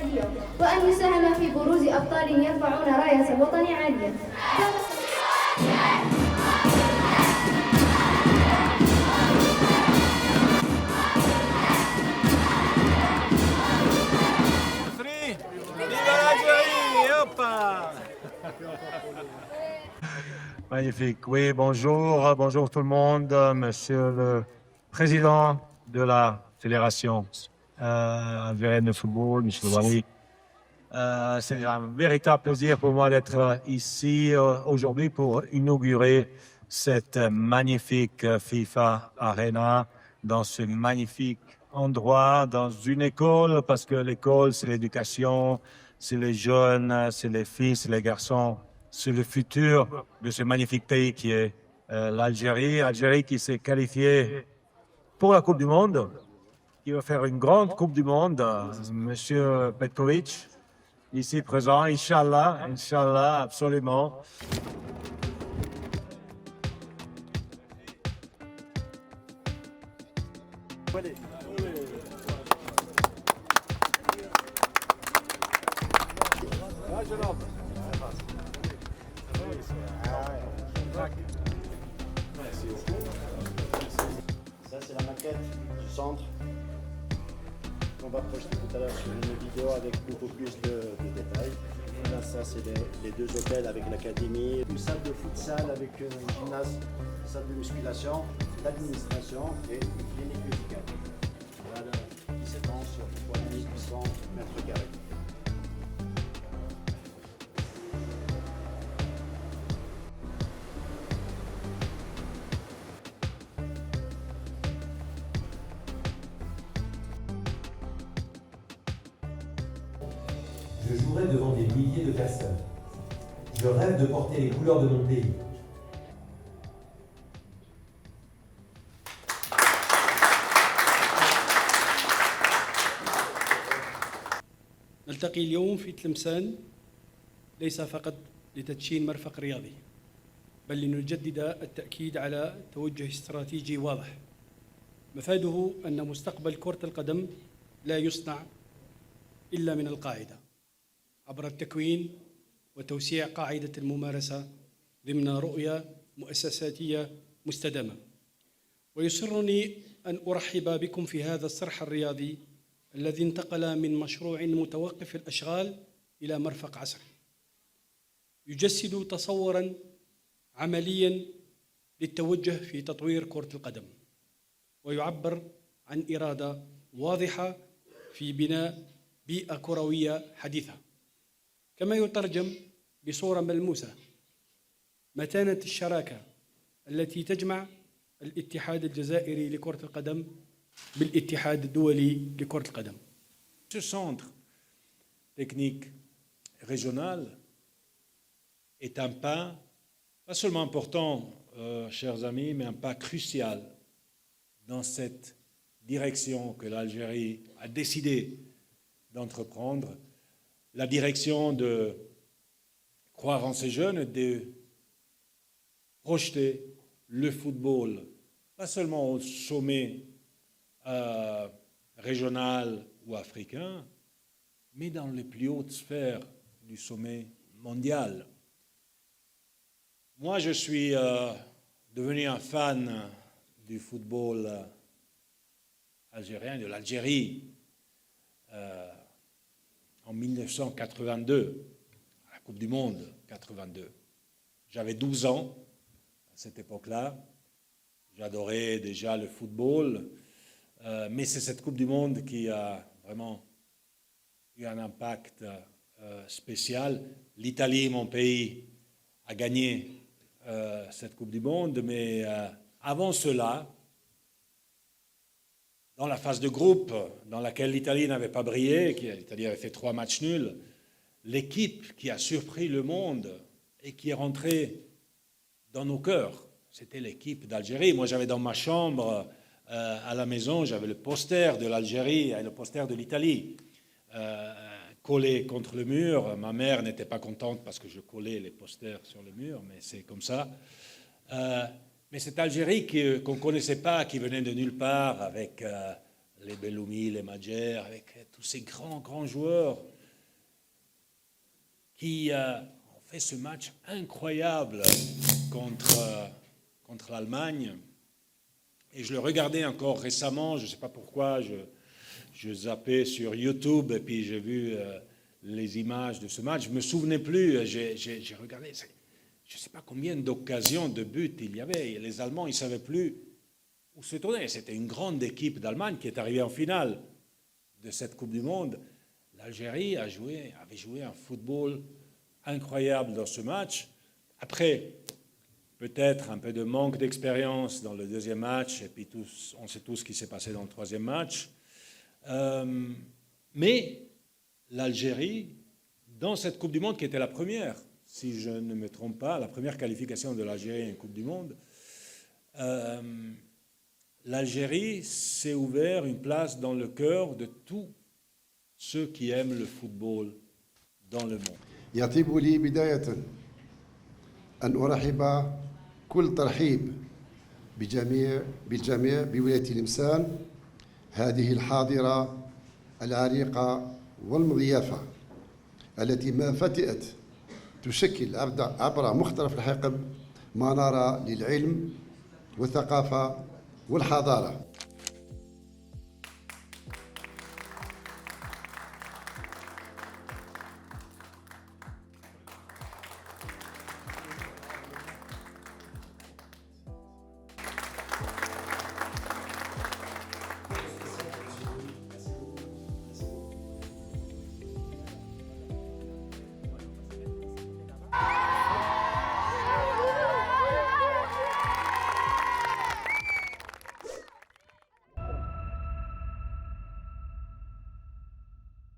الرياضية، وأن يساهم في بروز أبطال يرفعون راية الوطن عالية. Magnifique. Oui, bonjour. Bonjour tout le monde. Monsieur le Président de la Fédération algérienne de football, Michel Wali. C'est un véritable plaisir pour moi d'être ici aujourd'hui pour inaugurer cette magnifique FIFA Arena dans ce magnifique endroit, dans une école, parce que l'école, c'est l'éducation, c'est les jeunes, c'est les filles, c'est les garçons, c'est le futur de ce magnifique pays qui est l'Algérie. Algérie qui s'est qualifiée pour la Coupe du Monde, qui va faire une grande Coupe du Monde. Monsieur Petkovic, ici présent, Inch'Allah, Inch'Allah, absolument. Ça, c'est la maquette du centre qu'on va projeter tout à l'heure sur une vidéo avec beaucoup plus de détails. Là, ça, c'est les deux hôtels avec l'académie, une salle de futsal avec un gymnase, une salle de musculation, l'administration et une clinique médicale. Voilà, 17 ans sur 3800 mètres carrés. Je jouerai devant des milliers de personnes. Je rêve de porter les couleurs de mon pays. نلتقي اليوم في تلمسان ليس فقط لتدشين مرفق رياضي، بل لنجدد التأكيد على توجه استراتيجي واضح مفاده أن مستقبل كرة القدم لا يصنع إلا من القاعدة عبر التكوين وتوسيع قاعدة الممارسة ضمن رؤية مؤسساتية مستدامة. ويسرني أن أرحب بكم في هذا الصرح الرياضي الذي انتقل من مشروع متوقف الأشغال إلى مرفق عصري يجسد تصوراً عملياً للتوجه في تطوير كرة القدم، ويعبر عن إرادة واضحة في بناء بيئة كروية حديثة، كما يترجم بصورة ملموسة متانة الشراكة التي تجمع الاتحاد الجزائري لكرة القدم بالاتحاد الدولي لكرة القدم. Ce centre technique régional est un pas, pas seulement important, chers amis, mais un pas crucial dans cette direction que l'Algérie a décidé d'entreprendre, la direction de croire en ces jeunes, de projeter le football, pas seulement au sommet régional ou africain, mais dans les plus hautes sphères du sommet mondial. Moi, je suis devenu un fan du football algérien, de l'Algérie, en 1982, à la Coupe du Monde 82. J'avais 12 ans à cette époque-là. J'adorais déjà le football, mais c'est cette Coupe du Monde qui a vraiment eu un impact spécial. L'Italie, mon pays, a gagné cette Coupe du Monde, mais avant cela, dans la phase de groupe dans laquelle l'Italie n'avait pas brillé, l'Italie avait fait 3 matchs nuls, l'équipe qui a surpris le monde et qui est rentrée dans nos cœurs, c'était l'équipe d'Algérie. Moi, j'avais dans ma chambre, à la maison, j'avais le poster de l'Algérie et le poster de l'Italie collés contre le mur. Ma mère n'était pas contente parce que je collais les posters sur le mur, mais c'est comme ça. Mais cette Algérie qu'on ne connaissait pas, qui venait de nulle part, avec les Belloumi, les Madjer, avec tous ces grands joueurs, qui ont fait ce match incroyable contre l'Allemagne. Et je le regardais encore récemment, je ne sais pas pourquoi, je zappais sur YouTube et puis j'ai vu les images de ce match. Je ne me souvenais plus, j'ai regardé, je ne sais pas combien d'occasions de buts il y avait. Et les Allemands, ils ne savaient plus où se tourner. C'était une grande équipe d'Allemagne qui est arrivée en finale de cette Coupe du Monde. L'Algérie avait joué un football incroyable dans ce match. Après, peut-être un peu de manque d'expérience dans le deuxième match, et puis on sait tout ce qui s'est passé dans le troisième match. Mais l'Algérie, dans cette Coupe du Monde, qui était la première, si je ne me trompe pas, la première qualification de l'Algérie à une Coupe du Monde, l'Algérie s'est ouvert une place dans le cœur de tous ceux qui aiment le football dans le monde. يطيب لي بداية أن أرحب كل ترحيب بالجميع بولاية تلمسان هذه الحاضرة العريقة والمضيافة التي ما فتئت تشكل عبر مختلف الحقب منارة للعلم والثقافة والحضارة.